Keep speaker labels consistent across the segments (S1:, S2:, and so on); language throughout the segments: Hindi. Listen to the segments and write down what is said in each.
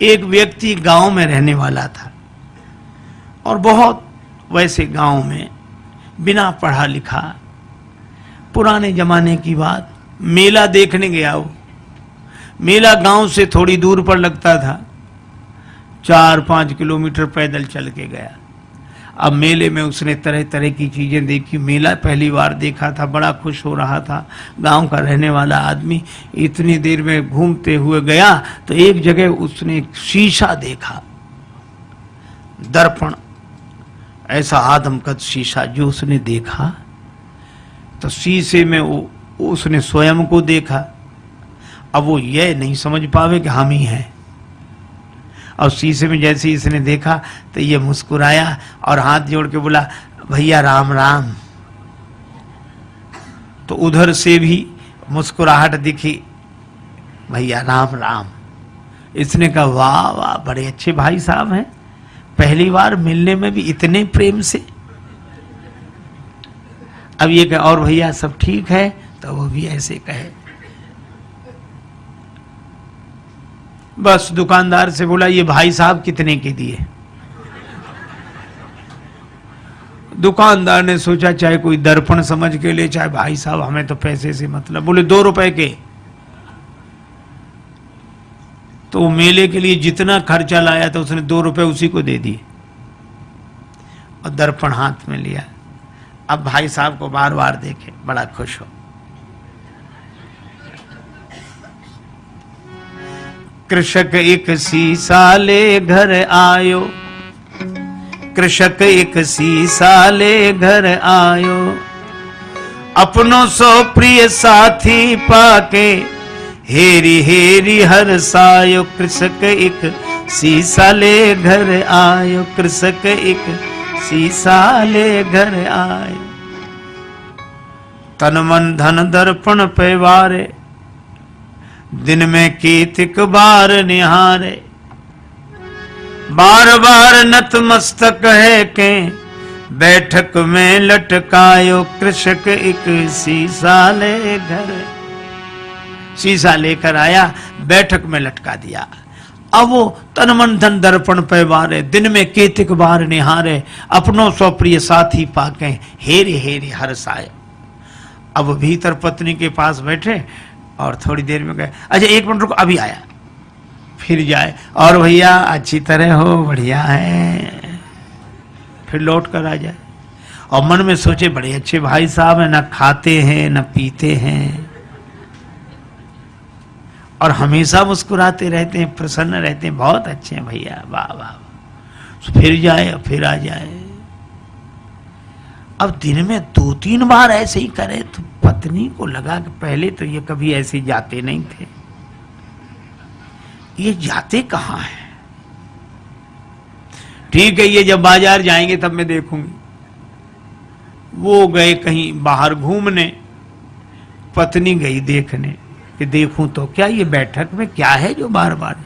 S1: एक व्यक्ति गांव में रहने वाला था और बहुत वैसे गांव में बिना पढ़ा लिखा, पुराने जमाने की बात, मेला देखने गया वो। मेला गांव से थोड़ी दूर पर लगता था, 4-5 किलोमीटर पैदल चल के गया। अब मेले में उसने तरह तरह की चीजें देखी, मेला पहली बार देखा था, बड़ा खुश हो रहा था। गांव का रहने वाला आदमी इतनी देर में घूमते हुए गया तो एक जगह उसने एक शीशा देखा, दर्पण, ऐसा आदमकद शीशा जो उसने देखा तो शीशे में उसने स्वयं को देखा। अब वो ये नहीं समझ पावे कि हम ही हैं। और शीशे में जैसे ही इसने देखा तो ये मुस्कुराया और हाथ जोड़ के बोला, भैया राम राम। तो उधर से भी मुस्कुराहट दिखी, भैया राम राम। इसने कहा, वाह वाह, बड़े अच्छे भाई साहब हैं, पहली बार मिलने में भी इतने प्रेम से। अब ये कहे, और भैया सब ठीक है? तो वो भी ऐसे कहे। बस दुकानदार से बोला, ये भाई साहब कितने के दिए? दुकानदार ने सोचा चाहे कोई दर्पण समझ के ले, चाहे भाई साहब, हमें तो पैसे से मतलब। बोले 2 रुपए के। तो मेले के लिए जितना खर्चा लाया था उसने 2 रुपए उसी को दे दिए और दर्पण हाथ में लिया। अब भाई साहब को बार बार देखे, बड़ा खुश हो। कृषक एक सीसा ले घर आयो, कृषक एक सीसा ले घर आयो, अपनों सो प्रिय साथी पाके हेरी हेरी हरसायो। कृषक एक सीसा ले घर आयो, कृषक एक सीसा ले घर आयो। तन मन धन दर्पण पे वारे, दिन में कीतिक बार निहारे। बार बार नतमस्तक है के बैठक में लटकायो। कृषक एक शीशा ले घर, शीशा लेकर आया, बैठक में लटका दिया। अब वो तन मन धन दर्पण पे वारे, दिन में कीतिक बार निहारे, अपनों सो प्रिय साथी पाके हेरे हेरे हर्षाय। अब भीतर पत्नी के पास बैठे और थोड़ी देर में गए, अच्छा 1 मिनट रुको, अभी आया। फिर जाए, और भैया अच्छी तरह हो, बढ़िया है। फिर लौट कर आ जाए और मन में सोचे, बड़े अच्छे भाई साहब हैं, ना खाते हैं ना पीते हैं और हमेशा मुस्कुराते रहते हैं, प्रसन्न रहते हैं, बहुत अच्छे हैं भैया, वाह वाह। फिर जाए और फिर आ जाए। अब दिन में 2-3 बार ऐसे ही करे तो पत्नी को लगा कि पहले तो ये कभी ऐसे जाते नहीं थे, ये जाते कहाँ हैं? ठीक है, ये जब बाजार जाएंगे तब मैं देखूंगी। वो गए कहीं बाहर घूमने, पत्नी गई देखने कि देखूं तो क्या ये बैठक में क्या है जो बार बार।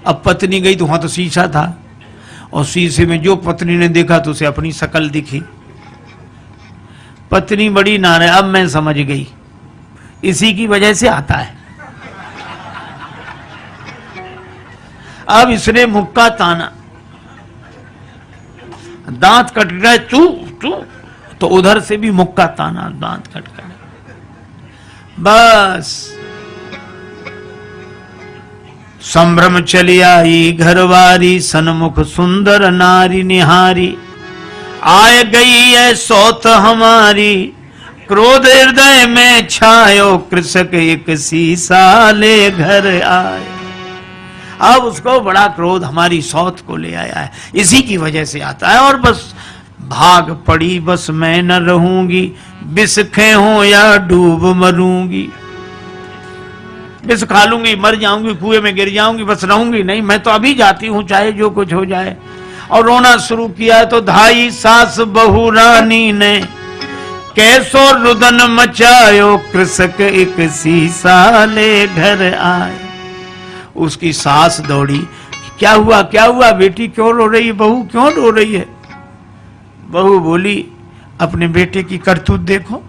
S1: अब पत्नी गई तो वहां तो शीशा था और शीशे में जो पत्नी ने देखा तो उसे अपनी शक्ल दिखी। पत्नी बड़ी नाराज, अब मैं समझ गई, इसी की वजह से आता है। अब इसने मुक्का ताना, दांत कट गए, चू चू, तो उधर से भी मुक्का ताना, दांत कट गए। बस संभ्रम चली आई घरवारी, सन्मुख सुंदर नारी निहारी। आय गई है सौत हमारी, क्रोध हृदय में छायो। कृषक एक शीशा ले घर आए। अब उसको बड़ा क्रोध हमारी सौत को ले आया है, इसी की वजह से आता है। और बस भाग पड़ी, बस मैं न रहूंगी, विष हूं या डूब मरूंगी। विष खा लूंगी, मर जाऊंगी, कुएं में गिर जाऊंगी, बस रहूंगी नहीं, मैं तो अभी जाती हूं चाहे जो कुछ हो जाए। और रोना शुरू किया तो धाई सास बहू रानी ने कैसो रुदन मचायो। कृषक एक शीशा ले घर आए। उसकी सास दौड़ी, क्या हुआ बेटी, क्यों रो रही है, बहू क्यों रो रही है? बहू बोली, अपने बेटे की करतूत देखो,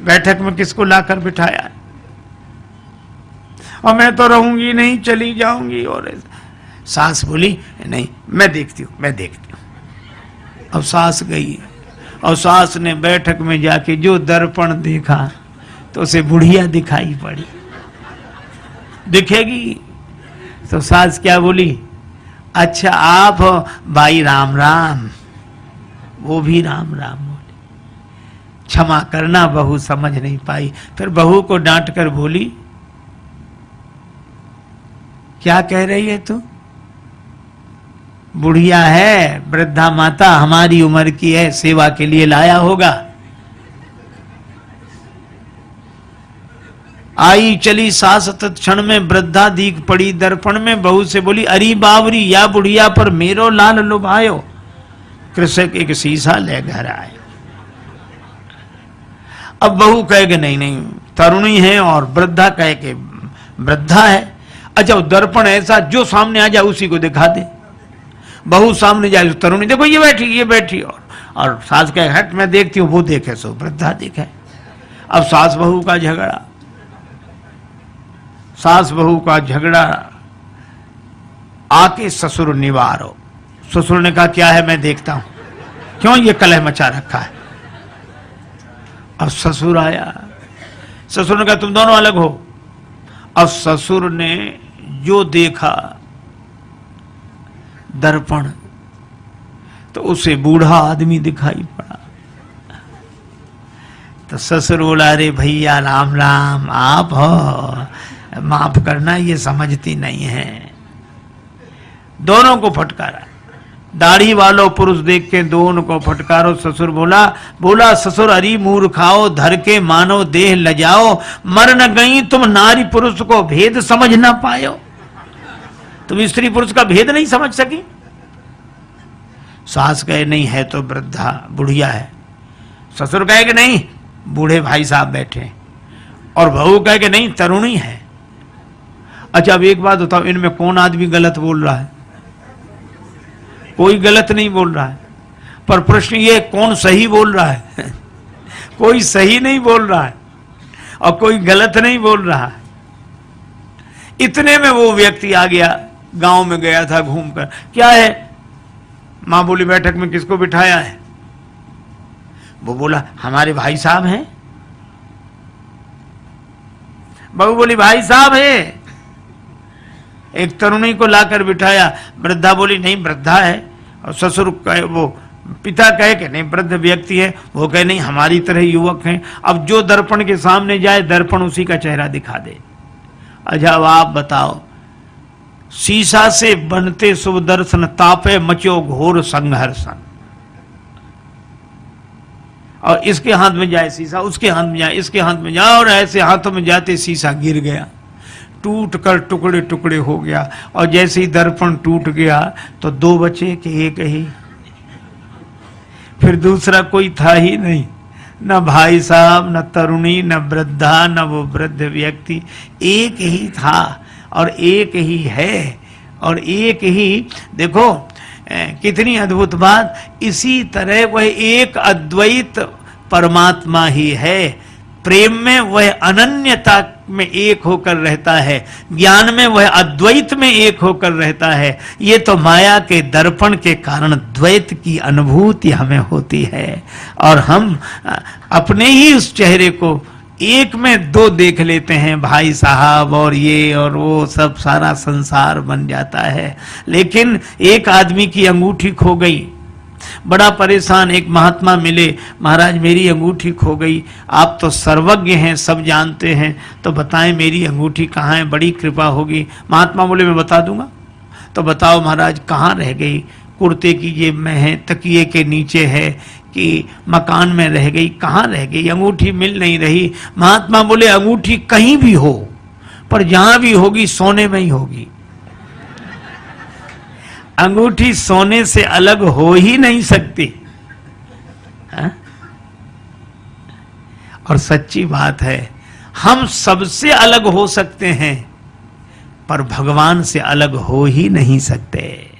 S1: बैठक में किसको लाकर बिठाया, और मैं तो रहूंगी नहीं, चली जाऊंगी। और सास बोली नहीं मैं देखती हूँ मैं देखती हूँ। अब सास गई और सास ने बैठक में जाके जो दर्पण देखा तो उसे बुढ़िया दिखाई पड़ी। दिखेगी तो सास क्या बोली, अच्छा आप भाई राम राम। वो भी राम राम बोली। क्षमा करना बहू समझ नहीं पाई। फिर बहू को डांट कर बोली क्या कह रही है तू? बुढ़िया है, वृद्धा माता हमारी उम्र की है, सेवा के लिए लाया होगा। आई चली सास तत्क्षण में वृद्धा दीख पड़ी दर्पण में। बहू से बोली अरी बावरी या बुढ़िया पर मेरो लाल लुभायो। कृषक एक शीशा ले घर आए। अब बहू कहे कि नहीं नहीं तरुणी है और वृद्धा कहे कि वृद्धा है। अच्छा दर्पण ऐसा जो सामने आ जाए उसी को दिखा दे। बहू सामने जाए तरुणी देखो ये बैठी और सास कहे हट मैं देखती हूँ, वो देखे सो वृद्धा देखे। अब सास बहू का झगड़ा, सास बहू का झगड़ा आके ससुर निवारो। ससुर ने कहा क्या है मैं देखता हूं, क्यों ये कलह मचा रखा है। अब ससुर आया, ससुर ने कहा तुम दोनों अलग हो। अब ससुर ने जो देखा दर्पण तो उसे बूढ़ा आदमी दिखाई पड़ा। तो ससुर बोला अरे भैया राम राम आप हो, माफ करना ये समझती नहीं है। दोनों को फटकारा, दाढ़ी वालों पुरुष देख के दोनों को फटकारो। ससुर बोला ससुर अरी मूर्खाओ धर के मानो देह लजाओ। मर न गई तुम नारी पुरुष को भेद समझ ना पायो। तुम स्त्री पुरुष का भेद नहीं समझ सकी। सास कहे नहीं है तो वृद्धा बुढ़िया है। ससुर कहे कि नहीं बूढ़े भाई साहब बैठे। और बहू कहे कि नहीं तरुणी है। अच्छा अब एक बात बताओ, इनमें कौन आदमी गलत बोल रहा है? कोई गलत नहीं बोल रहा है, पर प्रश्न ये कौन सही बोल रहा है? कोई सही नहीं बोल रहा है और कोई गलत नहीं बोल रहा है। इतने में वो व्यक्ति आ गया, गांव में गया था घूमकर। क्या है? मां बोली बैठक में किसको बिठाया है? वो बोला हमारे भाई साहब हैं। बहू बोली भाई साहब है। एक तरुणी को लाकर बिठाया। वृद्धा बोली नहीं वृद्धा है। और ससुर कहे, वो पिता कहे कि नहीं वृद्ध व्यक्ति है। वो कहे नहीं हमारी तरह युवक हैं। अब जो दर्पण के सामने जाए दर्पण उसी का चेहरा दिखा दे। अच्छा अब आप बताओ, शीशा से बनते शुभ दर्शन तापे मचो घोर संघर्षण। और इसके हाथ में जाए शीशा, उसके हाथ में जाए, इसके हाथ में जाए, और ऐसे हाथों में जाते शीशा गिर गया, टूट कर टुकड़े टुकड़े हो गया। और जैसे ही दर्पण टूट गया तो दो बचे कि एक ही। फिर दूसरा कोई था ही नहीं, न भाई साहब, न तरुणी, न वृद्धा, न वो वृद्ध व्यक्ति। एक ही था और एक ही है और एक ही। देखो कितनी अद्भुत बात। इसी तरह वह एक अद्वैत परमात्मा ही है। प्रेम में वह अनन्यता में एक होकर रहता है, ज्ञान में वह अद्वैत में एक होकर रहता है। ये तो माया के दर्पण के कारण द्वैत की अनुभूति हमें होती है और हम अपने ही उस चेहरे को एक में दो देख लेते हैं, भाई साहब और ये और वो, सब सारा संसार बन जाता है। लेकिन एक आदमी की अंगूठी खो गई, बड़ा परेशान। एक महात्मा मिले, महाराज मेरी अंगूठी खो गई, आप तो सर्वज्ञ हैं, सब जानते हैं, तो बताएं मेरी अंगूठी कहाँ है, बड़ी कृपा होगी। महात्मा बोले मैं बता दूंगा। तो बताओ महाराज कहाँ रह गई? कुर्ते की जेब में है, तकिए के नीचे है, कि मकान में रह गई, कहाँ रह गई? अंगूठी मिल नहीं रही। महात्मा बोले अंगूठी कहीं भी हो, पर जहां भी होगी सोने में ही होगी। अंगूठी सोने से अलग हो ही नहीं सकती। हा? और सच्ची बात है, हम सबसे अलग हो सकते हैं पर भगवान से अलग हो ही नहीं सकते।